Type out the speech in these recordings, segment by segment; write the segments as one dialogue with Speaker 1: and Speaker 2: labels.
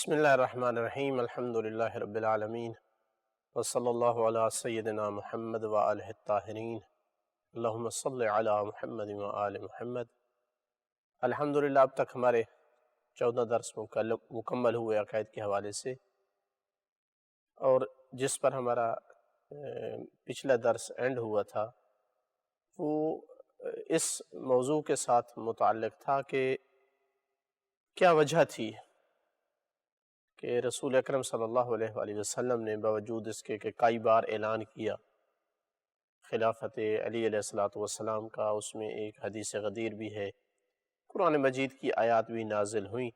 Speaker 1: بسم اللہ الرحمن الرحیم الحمد للہ رب العالمین وصلی اللہ علی سیدنا محمد وآلہ الطاہرین اللہم صلی علی محمد وآل محمد۔ الحمدللہ اب تک ہمارے 14 درس مکمل ہوئے عقائد کے حوالے سے، اور جس پر ہمارا پچھلا درس اینڈ ہوا تھا وہ اس موضوع کے ساتھ متعلق تھا کہ کیا وجہ تھی کہ رسول اکرم صلی اللہ علیہ وآلہ وسلم نے باوجود اس کے کہ کئی بار اعلان کیا خلافت علی علیہ السلام کا، اس میں ایک حدیث غدیر بھی ہے، قرآن مجید کی آیات بھی نازل ہوئیں،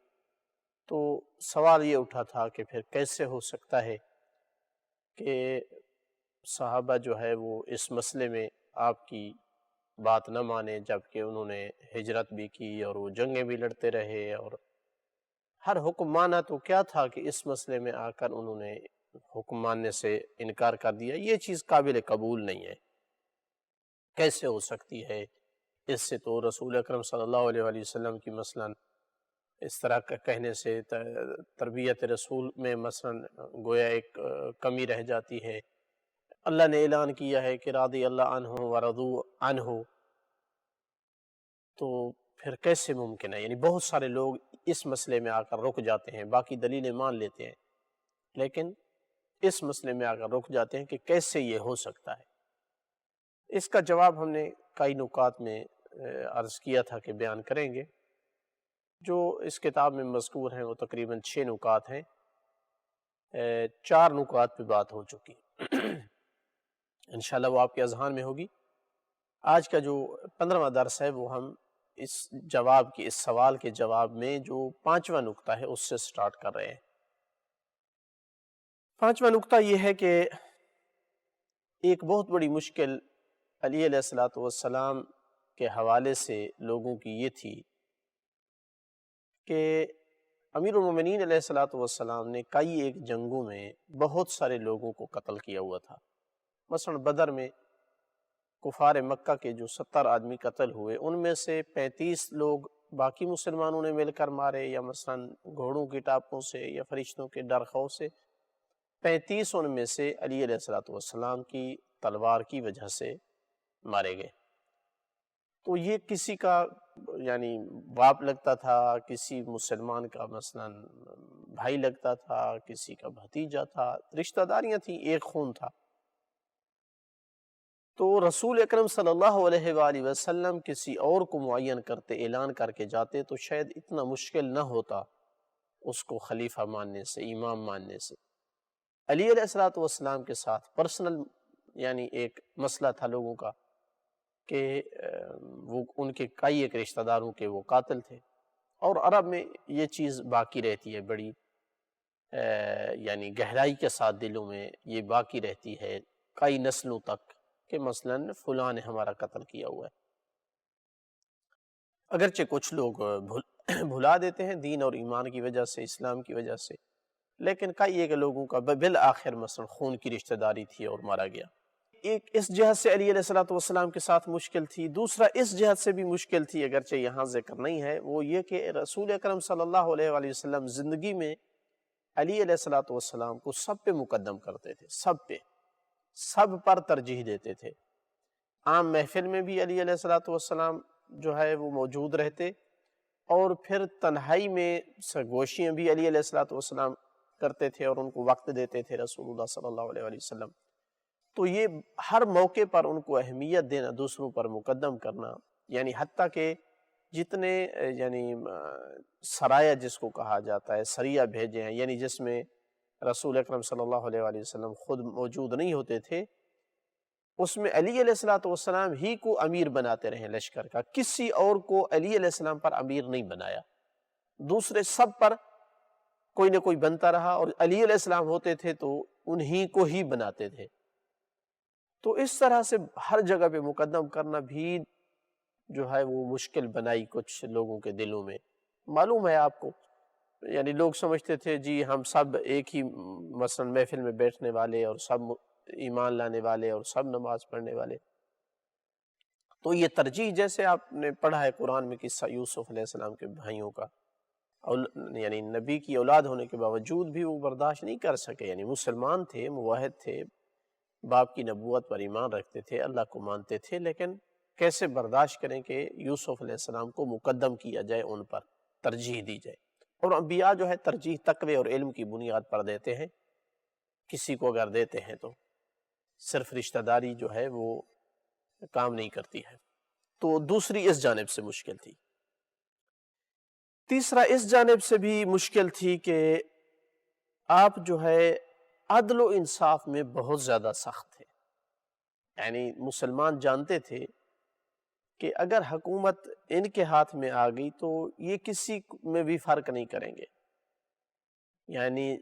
Speaker 1: تو سوال یہ اٹھا تھا کہ پھر کیسے ہو سکتا ہے کہ صحابہ جو ہے وہ اس مسئلے میں آپ کی بات نہ مانے، جبکہ انہوں نے ہجرت بھی کی اور وہ جنگیں بھی لڑتے رہے اور ہر حکم مانا، تو کیا تھا کہ اس مسئلے میں آ کر انہوں نے حکم ماننے سے انکار کر دیا؟ یہ چیز قابل قبول نہیں ہے، کیسے ہو سکتی ہے؟ اس سے تو رسول اکرم صلی اللہ علیہ وآلہ وسلم کی مثلاً اس طرح کا کہنے سے تربیت رسول میں مثلاً گویا ایک کمی رہ جاتی ہے۔ اللہ نے اعلان کیا ہے کہ رضی اللہ عنہ ورضوا عنہ، تو پھر کیسے ممکن ہے؟ یعنی بہت سارے لوگ اس مسئلے میں آ کر رک جاتے ہیں، باقی دلیلیں مان لیتے ہیں، لیکن اس مسئلے میں آ کر رک جاتے ہیں کہ کیسے یہ ہو سکتا ہے۔ اس کا جواب ہم نے کئی نکات میں عرض کیا تھا کہ بیان کریں گے، جو اس کتاب میں مذکور ہیں وہ تقریباً 6 نکات ہیں، 4 نکات پہ بات ہو چکی انشاءاللہ وہ آپ کے اذہان میں ہوگی۔ آج کا جو 15واں درس ہے وہ ہم اس سوال کے جواب میں جو 5واں نکتہ ہے اس سے سٹارٹ کر رہے ہیں۔ 5واں نکتہ یہ ہے کہ ایک بہت بڑی مشکل علی علیہ السلام کے حوالے سے لوگوں کی یہ تھی کہ امیر المومنین علیہ السلام نے کئی ایک جنگوں میں بہت سارے لوگوں کو قتل کیا ہوا تھا۔ مثلا بدر میں کفار مکہ کے جو 70 آدمی قتل ہوئے، ان میں سے 35 لوگ باقی مسلمانوں نے مل کر مارے، یا مثلا گھوڑوں کی ٹاپوں سے یا فرشتوں کے ڈر خوف سے، 35 ان میں سے علی علیہ السلام کی تلوار کی وجہ سے مارے گئے۔ تو یہ کسی کا یعنی باپ لگتا تھا، کسی مسلمان کا مثلا بھائی لگتا تھا، کسی کا بھتیجا تھا، رشتہ داریاں تھیں، ایک خون تھا۔ تو رسول اکرم صلی اللہ علیہ وآلہ وسلم کسی اور کو معین کرتے، اعلان کر کے جاتے، تو شاید اتنا مشکل نہ ہوتا اس کو خلیفہ ماننے سے، امام ماننے سے۔ علی علیہ السلام کے ساتھ پرسنل یعنی ایک مسئلہ تھا لوگوں کا کہ وہ ان کے کئی ایک رشتہ داروں کے وہ قاتل تھے، اور عرب میں یہ چیز باقی رہتی ہے، بڑی یعنی گہرائی کے ساتھ دلوں میں یہ باقی رہتی ہے کئی نسلوں تک کہ مثلا فلاں نے ہمارا قتل کیا ہوا ہے۔ اگرچہ کچھ لوگ بھلا دیتے ہیں دین اور ایمان کی وجہ سے، اسلام کی وجہ سے، لیکن کئی ایک لوگوں کا بالآخر مثلا خون کی رشتہ داری تھی اور مارا گیا۔ ایک اس جہت سے علی علیہ السلام کے ساتھ مشکل تھی، دوسرا اس جہت سے بھی مشکل تھی، اگرچہ یہاں ذکر نہیں ہے، وہ یہ کہ رسول اکرم صلی اللہ علیہ وآلہ وسلم زندگی میں علی علیہ السلام کو سب پہ مقدم کرتے تھے، سب پر ترجیح دیتے تھے۔ عام محفل میں بھی علی علیہ السلام جو ہے وہ موجود رہتے، اور پھر تنہائی میں سرگوشیاں بھی علی علیہ السلام کرتے تھے اور ان کو وقت دیتے تھے رسول اللہ صلی اللہ علیہ وآلہ وسلم۔ تو یہ ہر موقع پر ان کو اہمیت دینا، دوسروں پر مقدم کرنا، یعنی حتیٰ کہ جتنے یعنی سرایہ جس کو کہا جاتا ہے، سریہ بھیجے ہیں، یعنی جس میں رسول اکرم صلی اللہ علیہ وآلہ وسلم خود موجود نہیں ہوتے تھے، اس میں علی علیہ السلام ہی کو امیر بناتے رہے لشکر کا، کسی اور کو علی علیہ السلام پر امیر نہیں بنایا، دوسرے سب پر کوئی نہ کوئی بنتا رہا، اور علی علیہ السلام ہوتے تھے تو انہی کو ہی بناتے تھے۔ تو اس طرح سے ہر جگہ پہ مقدم کرنا بھی جو ہے وہ مشکل بنائی کچھ لوگوں کے دلوں میں۔ معلوم ہے آپ کو، یعنی لوگ سمجھتے تھے جی ہم سب ایک ہی مثلا محفل میں بیٹھنے والے، اور سب ایمان لانے والے، اور سب نماز پڑھنے والے۔ تو یہ ترجیح، جیسے آپ نے پڑھا ہے قرآن میں قصہ یوسف علیہ السلام کے بھائیوں کا، یعنی نبی کی اولاد ہونے کے باوجود بھی وہ برداشت نہیں کر سکے. یعنی مسلمان تھے، موحد تھے، باپ کی نبوت پر ایمان رکھتے تھے، اللہ کو مانتے تھے، لیکن کیسے برداشت کریں کہ یوسف علیہ السلام کو مقدم کیا جائے، ان پر ترجیح دی جائے. اور انبیاء جو ہے ترجیح تقوی اور علم کی بنیاد پر دیتے ہیں. کسی کو اگر دیتے ہیں تو صرف رشتہ داری جو ہے وہ کام نہیں کرتی ہے. تو دوسری اس جانب سے مشکل تھی. تیسرا اس جانب سے بھی مشکل تھی کہ آپ جو ہے عدل و انصاف میں بہت زیادہ سخت تھے. یعنی مسلمان جانتے تھے کہ اگر حکومت ان کے ہاتھ میں آ گئی تو یہ کسی میں بھی فرق نہیں کریں گے. یعنی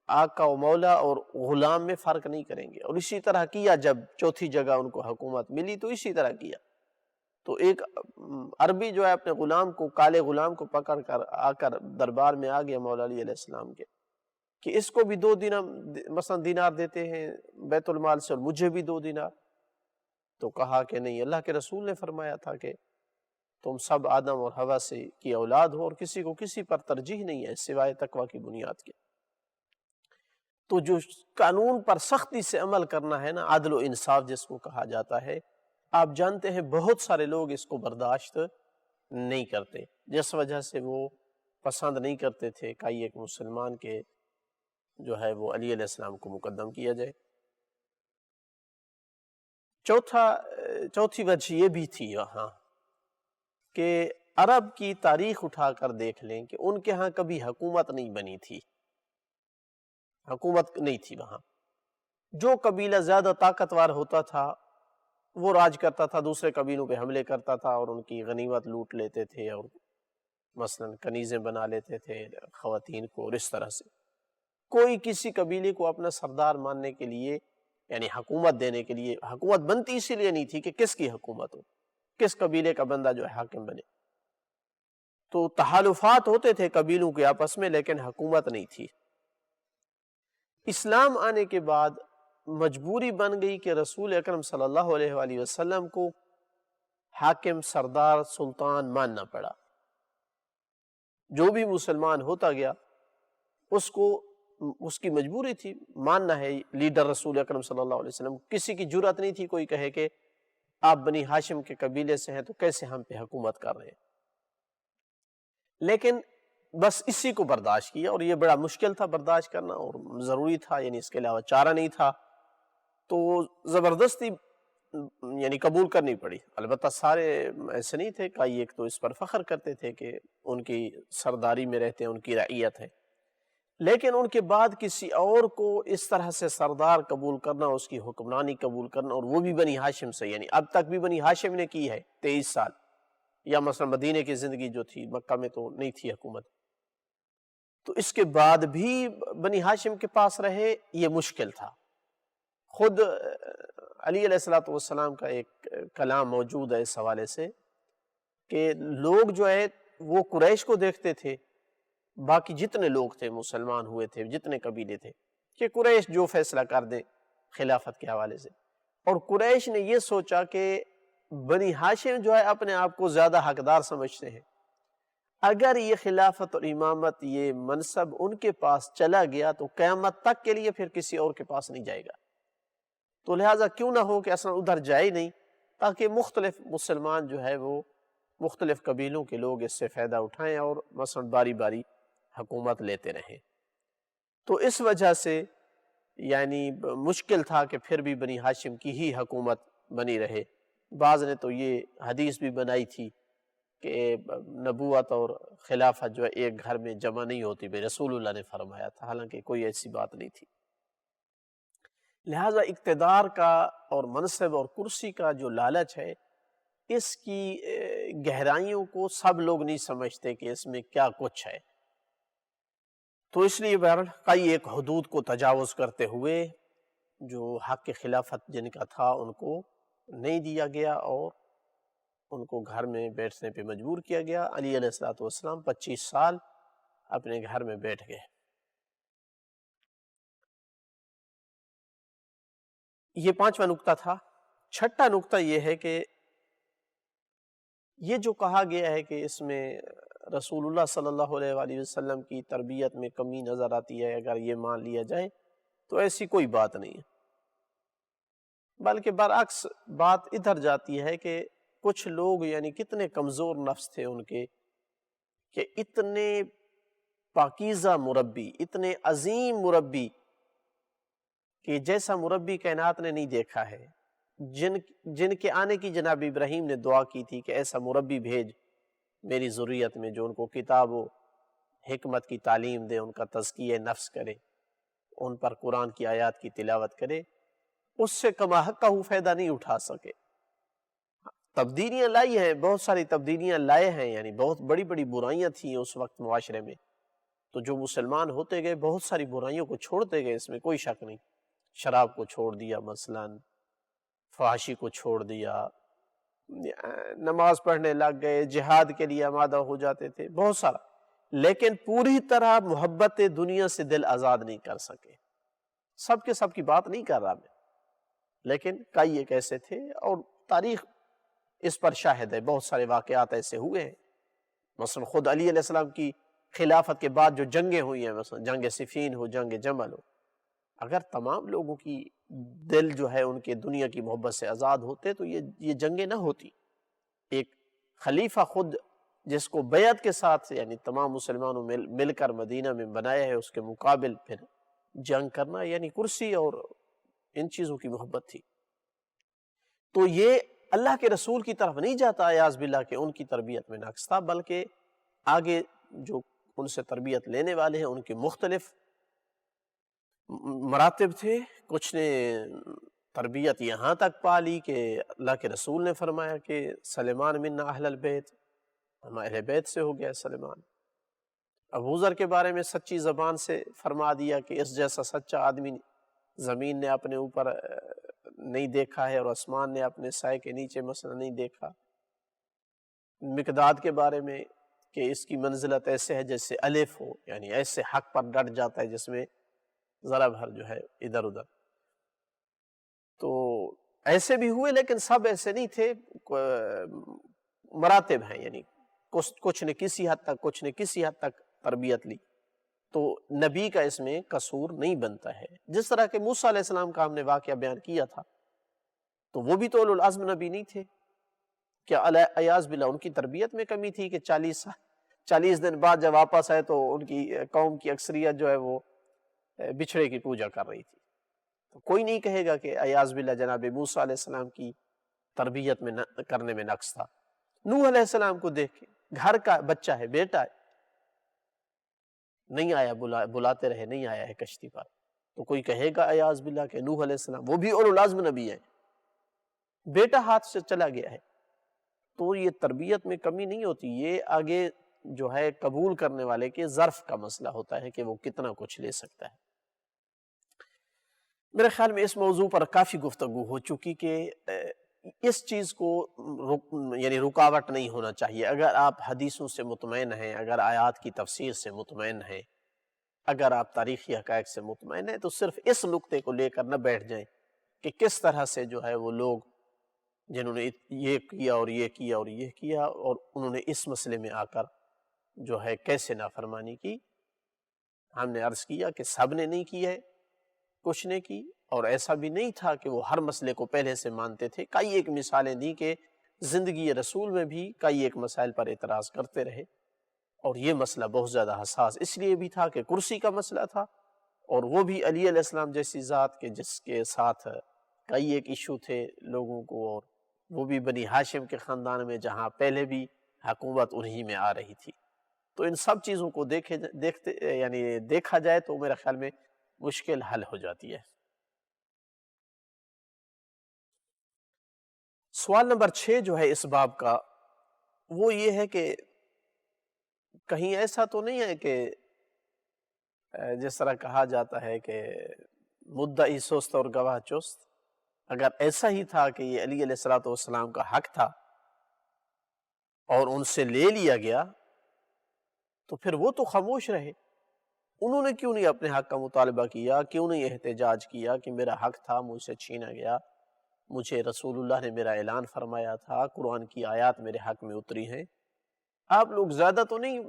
Speaker 1: آقا و مولا اور غلام میں فرق نہیں کریں گے. اور اسی طرح کیا، جب چوتھی جگہ ان کو حکومت ملی تو اسی طرح کیا. تو ایک عربی جو ہے اپنے غلام کو، کالے غلام کو پکڑ کر آ کر دربار میں آ گیا مولا علی علیہ السلام کے، کہ اس کو بھی 2 مثلا دینار دیتے ہیں بیت المال سے، اور مجھے بھی 2 دینار. تو کہا کہ نہیں، اللہ کے رسول نے فرمایا تھا کہ تم سب آدم اور حوا سے کی اولاد ہو، اور کسی کو کسی پر ترجیح نہیں ہے سوائے تقوی کی بنیاد کے. تو جو قانون پر سختی سے عمل کرنا ہے نا، عدل و انصاف جس کو کہا جاتا ہے، آپ جانتے ہیں بہت سارے لوگ اس کو برداشت نہیں کرتے، جس وجہ سے وہ پسند نہیں کرتے تھے کہ ایک مسلمان کے جو ہے وہ علی علیہ السلام کو مقدم کیا جائے. چوتھی وجہ یہ بھی تھی وہاں کہ عرب کی تاریخ اٹھا کر دیکھ لیں کہ ان کے ہاں کبھی حکومت نہیں بنی تھی. حکومت نہیں تھی وہاں. جو قبیلہ زیادہ طاقتور ہوتا تھا وہ راج کرتا تھا، دوسرے قبیلوں پہ حملے کرتا تھا اور ان کی غنیمت لوٹ لیتے تھے، اور مثلا کنیزیں بنا لیتے تھے خواتین کو. اور اس طرح سے کوئی کسی قبیلے کو اپنا سردار ماننے کے لیے، یعنی حکومت دینے کے لیے، حکومت بنتی اسی لیے نہیں تھی کہ کس کی حکومت ہو، کس قبیلے کا بندہ جو ہے حاکم بنے. تو تحالفات ہوتے تھے قبیلوں کے آپس میں، لیکن حکومت نہیں تھی. اسلام آنے کے بعد مجبوری بن گئی کہ رسول اکرم صلی اللہ علیہ وآلہ وسلم کو حاکم، سردار، سلطان ماننا پڑا. جو بھی مسلمان ہوتا گیا اس کی مجبوری تھی ماننا ہے لیڈر رسول اکرم صلی اللہ علیہ وسلم. کسی کی جرأت نہیں تھی کوئی کہے کہ آپ بنی ہاشم کے قبیلے سے ہیں تو کیسے ہم پہ حکومت کر رہے ہیں. لیکن بس اسی کو برداشت کیا، اور یہ بڑا مشکل تھا برداشت کرنا، اور ضروری تھا، یعنی اس کے علاوہ چارہ نہیں تھا. تو زبردستی یعنی قبول کرنی پڑی. البتہ سارے ایسے نہیں تھے، کہ ایک تو اس پر فخر کرتے تھے کہ ان کی سرداری میں رہتے ہیں، ان کی رعیت ہے، لیکن ان کے بعد کسی اور کو اس طرح سے سردار قبول کرنا، اس کی حکمرانی قبول کرنا، اور وہ بھی بنی ہاشم سے. یعنی اب تک بھی بنی ہاشم نے کی ہے 23 سال، یا مثلا مدینے کی زندگی جو تھی، مکہ میں تو نہیں تھی حکومت، تو اس کے بعد بھی بنی ہاشم کے پاس رہے، یہ مشکل تھا. خود علی علیہ السلام کا ایک کلام موجود ہے اس حوالے سے کہ لوگ جو ہے وہ قریش کو دیکھتے تھے، باقی جتنے لوگ تھے مسلمان ہوئے تھے، جتنے قبیلے تھے، کہ قریش جو فیصلہ کر دیں خلافت کے حوالے سے. اور قریش نے یہ سوچا کہ بنی ہاشم جو ہے اپنے آپ کو زیادہ حقدار سمجھتے ہیں، اگر یہ خلافت اور امامت، یہ منصب ان کے پاس چلا گیا تو قیامت تک کے لیے پھر کسی اور کے پاس نہیں جائے گا. تو لہٰذا کیوں نہ ہو کہ اصلا ادھر جائے نہیں، تاکہ مختلف مسلمان جو ہے وہ مختلف قبیلوں کے لوگ اس سے فائدہ اٹھائیں اور مثلا باری باری حکومت لیتے رہیں. تو اس وجہ سے یعنی مشکل تھا کہ پھر بھی بنی ہاشم کی ہی حکومت بنی رہے. بعض نے تو یہ حدیث بھی بنائی تھی کہ نبوت اور خلافت جو ہے ایک گھر میں جمع نہیں ہوتی، بھئی رسول اللہ نے فرمایا تھا، حالانکہ کوئی ایسی بات نہیں تھی. لہٰذا اقتدار کا اور منصب اور کرسی کا جو لالچ ہے، اس کی گہرائیوں کو سب لوگ نہیں سمجھتے کہ اس میں کیا کچھ ہے. تو اس لیے بہرحال کئی ایک حدود کو تجاوز کرتے ہوئے جو حق خلافت جن کا تھا ان کو نہیں دیا گیا، اور ان کو گھر میں بیٹھنے پہ مجبور کیا گیا. علی علیہ السلام 25 سال اپنے گھر میں بیٹھ گئے. یہ 5واں نقطہ تھا. 6واں نقطہ یہ ہے کہ یہ جو کہا گیا ہے کہ اس میں رسول اللہ صلی اللہ علیہ وآلہ وسلم کی تربیت میں کمی نظر آتی ہے، اگر یہ مان لیا جائے تو ایسی کوئی بات نہیں ہے، بلکہ برعکس بات ادھر جاتی ہے کہ کچھ لوگ یعنی کتنے کمزور نفس تھے ان کے، کہ اتنے پاکیزہ مربی، اتنے عظیم مربی کہ جیسا مربی کائنات نے نہیں دیکھا ہے، جن کے آنے کی جناب ابراہیم نے دعا کی تھی کہ ایسا مربی بھیج میری ذریت میں جو ان کو کتاب و حکمت کی تعلیم دے، ان کا تزکیہ نفس کرے، ان پر قرآن کی آیات کی تلاوت کرے، اس سے کما حق کا وہ فائدہ نہیں اٹھا سکے۔ تبدیلیاں لائی ہیں، بہت ساری تبدیلیاں لائے ہیں، یعنی بہت بڑی بڑی برائیاں تھیں اس وقت معاشرے میں، تو جو مسلمان ہوتے گئے بہت ساری برائیوں کو چھوڑتے گئے، اس میں کوئی شک نہیں۔ شراب کو چھوڑ دیا، مثلا فحاشی کو چھوڑ دیا، نماز پڑھنے لگ گئے، جہاد کے لیے آمادہ ہو جاتے تھے، بہت سارا، لیکن پوری طرح محبت دنیا سے دل آزاد نہیں کر سکے۔ سب کے سب کی بات نہیں کر رہا میں، لیکن کئی ایک ایسے تھے، اور تاریخ اس پر شاہد ہے، بہت سارے واقعات ایسے ہوئے ہیں۔ مثلا خود علی علیہ السلام کی خلافت کے بعد جو جنگیں ہوئی ہیں، مثلا جنگ صفین ہو، جنگ جمل ہو، اگر تمام لوگوں کی دل جو ہے ان کے دنیا کی محبت سے آزاد ہوتے تو یہ جنگیں نہ ہوتی۔ ایک خلیفہ خود جس کو بیعت کے ساتھ یعنی تمام مسلمانوں مل کر مدینہ میں بنایا ہے، اس کے مقابل پھر جنگ کرنا یعنی کرسی اور ان چیزوں کی محبت تھی۔ تو یہ اللہ کے رسول کی طرف نہیں جاتا اعاذ باللہ کہ ان کی تربیت میں نقص تھا، بلکہ آگے جو ان سے تربیت لینے والے ہیں ان کے مختلف مراتب تھے۔ کچھ نے تربیت یہاں تک پا لی کہ اللہ کے رسول نے فرمایا کہ سلیمان منا اہل البیت، ہم اہل بیت سے ہو گیا سلیمان۔ ابو ذر کے بارے میں سچی زبان سے فرما دیا کہ اس جیسا سچا آدمی زمین نے اپنے اوپر نہیں دیکھا ہے اور آسمان نے اپنے سائے کے نیچے مثلا نہیں دیکھا۔ مقداد کے بارے میں کہ اس کی منزلت ایسے ہے جیسے الف ہو، یعنی ایسے حق پر ڈٹ جاتا ہے جس میں ذرا بھر جو ہے ادھر ادھر۔ تو ایسے بھی ہوئے، لیکن سب ایسے نہیں تھے، مراتب ہیں، یعنی کچھ نے کسی حد تک، کچھ نے کسی حد تک تربیت لی، تو نبی کا اس میں قصور نہیں بنتا ہے۔ جس طرح کہ موسیٰ علیہ السلام کا ہم نے واقعہ بیان کیا تھا، تو وہ بھی تو اولو العزم نبی نہیں تھے، کیا اعاذ باللہ ان کی تربیت میں کمی تھی کہ 40 دن بعد جب واپس آئے تو ان کی قوم کی اکثریت جو ہے وہ بچھڑے کی پوجا کر رہی تھی؟ تو کوئی نہیں کہے گا کہ اعاذ باللہ جناب موسیٰ علیہ السلام کی تربیت میں کرنے میں نقص تھا۔ نوح علیہ السلام کو دیکھ کے، گھر کا بچہ ہے، بیٹا ہے، نہیں آیا، بلاتے رہے، نہیں آیا ہے کشتی پر، تو کوئی کہے گا اعاذ باللہ کہ نوح علیہ السلام وہ بھی اولو العزم نبی ہیں، بیٹا ہاتھ سے چلا گیا ہے؟ تو یہ تربیت میں کمی نہیں ہوتی، یہ آگے جو ہے قبول کرنے والے کے ظرف کا مسئلہ ہوتا ہے کہ وہ کتنا کچھ لے سکتا ہے۔ میرے خیال میں اس موضوع پر کافی گفتگو ہو چکی کہ اس چیز کو یعنی رکاوٹ نہیں ہونا چاہیے۔ اگر آپ حدیثوں سے مطمئن ہیں، اگر آیات کی تفسیر سے مطمئن ہیں، اگر آپ تاریخی حقائق سے مطمئن ہیں، تو صرف اس نقطے کو لے کر نہ بیٹھ جائیں کہ کس طرح سے جو ہے وہ لوگ جنہوں نے یہ کیا اور یہ کیا اور یہ کیا، اور انہوں نے اس مسئلے میں آ کر جو ہے کیسے نافرمانی کی۔ ہم نے عرض کیا کہ سب نے نہیں کی ہے، کچھ نے کی، اور ایسا بھی نہیں تھا کہ وہ ہر مسئلے کو پہلے سے مانتے تھے۔ کئی ایک مثالیں دی کہ زندگی رسول میں بھی کئی ایک مسائل پر اعتراض کرتے رہے، اور یہ مسئلہ بہت زیادہ حساس اس لیے بھی تھا کہ کرسی کا مسئلہ تھا، اور وہ بھی علی علیہ السلام جیسی ذات کے جس کے ساتھ کئی ایک ایشو تھے لوگوں کو، اور وہ بھی بنی ہاشم کے خاندان میں جہاں پہلے بھی حکومت انہی میں آ رہی تھی۔ تو ان سب چیزوں کو دیکھا جائے تو میرے خیال میں مشکل حل ہو جاتی ہے۔ سوال نمبر 6 جو ہے اس باب کا، وہ یہ ہے کہ کہیں ایسا تو نہیں ہے کہ جس طرح کہا جاتا ہے کہ مدعی سست اور گواہ چست، اگر ایسا ہی تھا کہ یہ علی علیہ السلام کا حق تھا اور ان سے لے لیا گیا، تو پھر وہ تو خاموش رہے، انہوں نے کیوں نہیں اپنے حق کا مطالبہ کیا، کیوں نہیں احتجاج کیا کہ میرا حق تھا، مجھ سے چھینا گیا، مجھے رسول اللہ نے میرا اعلان فرمایا تھا، قرآن کی آیات میرے حق میں اتری ہیں، آپ لوگ زیادہ تو نہیں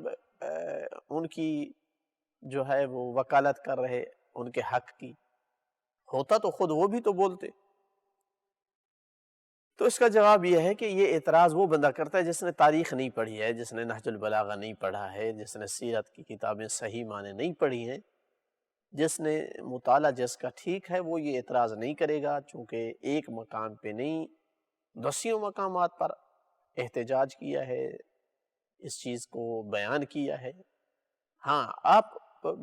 Speaker 1: ان کی جو ہے وہ وکالت کر رہے ان کے حق کی، ہوتا تو خود وہ بھی تو بولتے۔ تو اس کا جواب یہ ہے کہ یہ اعتراض وہ بندہ کرتا ہے جس نے تاریخ نہیں پڑھی ہے، جس نے نہج البلاغہ نہیں پڑھا ہے، جس نے سیرت کی کتابیں صحیح معنی نہیں پڑھی ہیں، جس نے مطالعہ جس کا ٹھیک ہے وہ یہ اعتراض نہیں کرے گا، چونکہ ایک مقام پہ نہیں دسیوں مقامات پر احتجاج کیا ہے، اس چیز کو بیان کیا ہے۔ ہاں آپ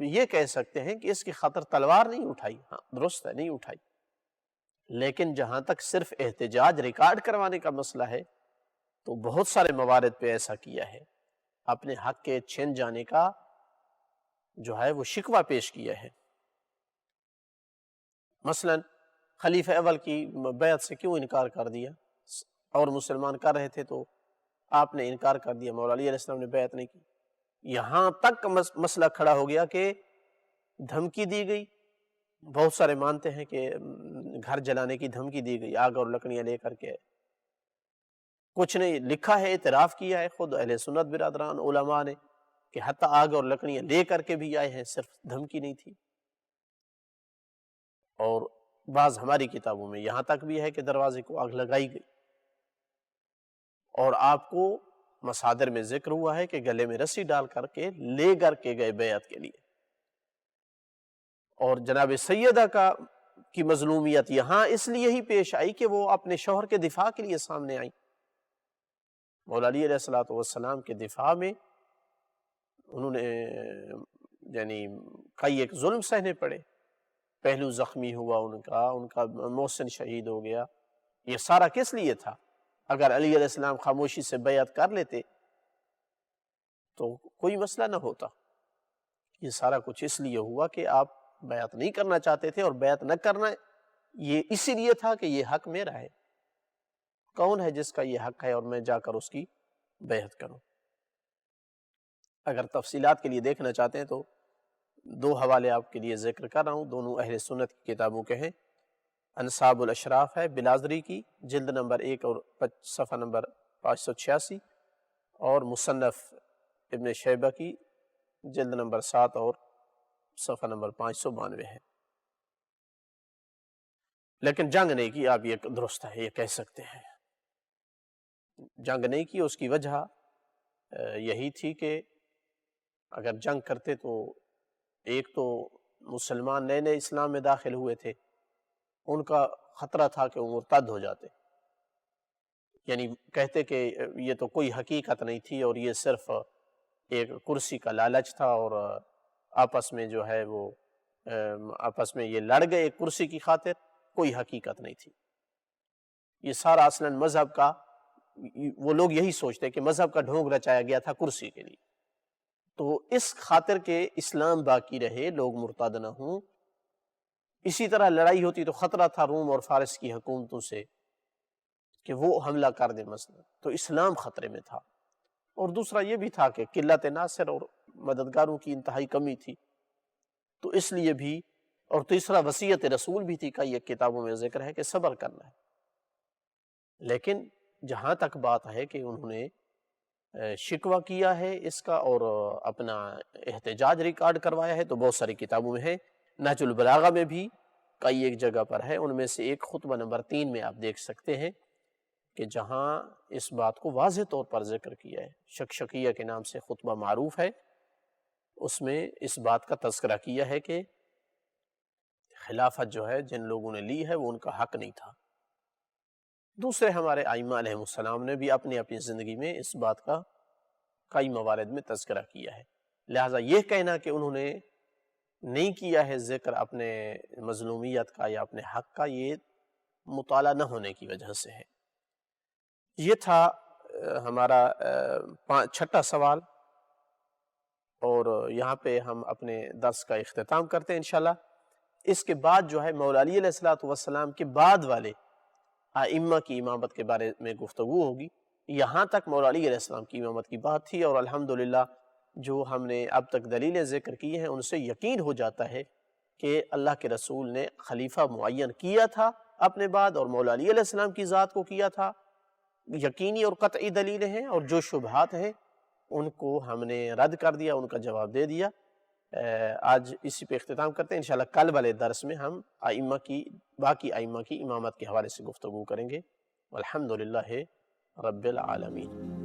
Speaker 1: یہ کہہ سکتے ہیں کہ اس کی خاطر تلوار نہیں اٹھائی، ہاں درست ہے نہیں اٹھائی، لیکن جہاں تک صرف احتجاج ریکارڈ کروانے کا مسئلہ ہے تو بہت سارے موارد پہ ایسا کیا ہے، اپنے حق کے چھن جانے کا جو ہے وہ شکوہ پیش کیا ہے۔ مثلا خلیفہ اول کی بیعت سے کیوں انکار کر دیا، اور مسلمان کر رہے تھے تو آپ نے انکار کر دیا، مولا علی علیہ السلام نے بیعت نہیں کی۔ یہاں تک مسئلہ کھڑا ہو گیا کہ دھمکی دی گئی، بہت سارے مانتے ہیں کہ گھر جلانے کی دھمکی دی گئی آگ اور لکڑیاں لے کر کے، کچھ نے لکھا ہے اعتراف کیا ہے خود اہل سنت برادران علماء نے کہ حتیٰ آگ اور لکڑیاں لے کر کے بھی آئے ہیں، صرف دھمکی نہیں تھی۔ اور بعض ہماری کتابوں میں یہاں تک بھی ہے کہ دروازے کو آگ لگائی گئی، اور آپ کو مصادر میں ذکر ہوا ہے کہ گلے میں رسی ڈال کر کے لے کر کے گئے بیعت کے لیے۔ اور جناب سیدہ کی مظلومیت یہاں اس لیے ہی پیش آئی کہ وہ اپنے شوہر کے دفاع کے لیے سامنے آئیں، مولا علی علیہ السلام کے دفاع میں انہوں نے یعنی کئی ایک ظلم سہنے پڑے، پہلو زخمی ہوا ان کا محسن شہید ہو گیا۔ یہ سارا کس لیے تھا؟ اگر علی علیہ السلام خاموشی سے بیعت کر لیتے تو کوئی مسئلہ نہ ہوتا۔ یہ سارا کچھ اس لیے ہوا کہ آپ بیعت نہیں کرنا چاہتے تھے، اور بیعت نہ کرنا یہ اسی لیے تھا کہ یہ حق میرا ہے، کون ہے جس کا یہ حق ہے اور میں جا کر اس کی بیعت کروں۔ اگر تفصیلات کے لیے دیکھنا چاہتے ہیں تو دو حوالے آپ کے لیے ذکر کر رہا ہوں، دونوں اہل سنت کی کتابوں کے ہیں۔ انصاب الاشراف ہے بلازری کی، جلد نمبر 1 اور صفحہ نمبر 586، اور مصنف ابن شیبہ کی جلد نمبر 7 اور صفحہ نمبر 592 ہے۔ لیکن جنگ نہیں کی، آپ یہ درست ہے یہ کہہ سکتے ہیں، جنگ نہیں کی۔ اس کی وجہ یہی تھی کہ اگر جنگ کرتے تو ایک تو مسلمان نئے نئے اسلام میں داخل ہوئے تھے، ان کا خطرہ تھا کہ وہ مرتد ہو جاتے، یعنی کہتے کہ یہ تو کوئی حقیقت نہیں تھی اور یہ صرف ایک کرسی کا لالچ تھا، اور آپس میں جو ہے وہ آپس میں یہ لڑ گئے کرسی کی خاطر، کوئی حقیقت نہیں تھی۔ یہ سارا اصلاً مذہب کا، وہ لوگ یہی سوچتے کہ مذہب کا ڈھونگ رچایا گیا تھا کرسی کے لیے، تو اس خاطر کے اسلام باقی رہے، لوگ مرتد نہ ہوں۔ اسی طرح لڑائی ہوتی تو خطرہ تھا روم اور فارس کی حکومتوں سے کہ وہ حملہ کر دے مثلا، تو اسلام خطرے میں تھا۔ اور دوسرا یہ بھی تھا کہ قلت ناصر اور مددگاروں کی انتہائی کمی تھی، تو اس لیے بھی، اور تیسرا وصیت رسول بھی تھی، کئی کتابوں میں ذکر ہے کہ صبر کرنا ہے۔ لیکن جہاں تک بات ہے کہ انہوں نے شکوہ کیا ہے اس کا اور اپنا احتجاج ریکارڈ کروایا ہے، تو بہت ساری کتابوں میں ہے، نہج البلاغہ میں بھی کئی ایک جگہ پر ہے، ان میں سے ایک خطبہ نمبر 3 میں آپ دیکھ سکتے ہیں کہ جہاں اس بات کو واضح طور پر ذکر کیا ہے، شکشکیہ کے نام سے خطبہ معروف ہے، اس میں اس بات کا تذکرہ کیا ہے کہ خلافت جو ہے جن لوگوں نے لی ہے وہ ان کا حق نہیں تھا۔ دوسرے ہمارے ائمہ علیہ السلام نے بھی اپنی اپنی زندگی میں اس بات کا کئی موارد میں تذکرہ کیا ہے، لہٰذا یہ کہنا کہ انہوں نے نہیں کیا ہے ذکر اپنے مظلومیت کا یا اپنے حق کا، یہ مطالعہ نہ ہونے کی وجہ سے ہے۔ یہ تھا ہمارا 6واں سوال، اور یہاں پہ ہم اپنے درس کا اختتام کرتے ہیں انشاءاللہ۔ اس کے بعد جو ہے مولا علی علیہ السلام کے بعد والے ائمہ کی امامت کے بارے میں گفتگو ہوگی۔ یہاں تک مولا علی علیہ السلام کی امامت کی بات تھی، اور الحمدللہ جو ہم نے اب تک دلیلیں ذکر کی ہیں ان سے یقین ہو جاتا ہے کہ اللہ کے رسول نے خلیفہ معین کیا تھا اپنے بعد، اور مولا علی علیہ السلام کی ذات کو کیا تھا، یقینی اور قطعی دلیلیں ہیں، اور جو شبہات ہیں ان کو ہم نے رد کر دیا، ان کا جواب دے دیا۔ آج اسی پہ اختتام کرتے ہیں، انشاءاللہ کل والے درس میں ہم باقی ائمہ کی امامت کے حوالے سے گفتگو کریں گے۔ والحمدللہ رب العالمین۔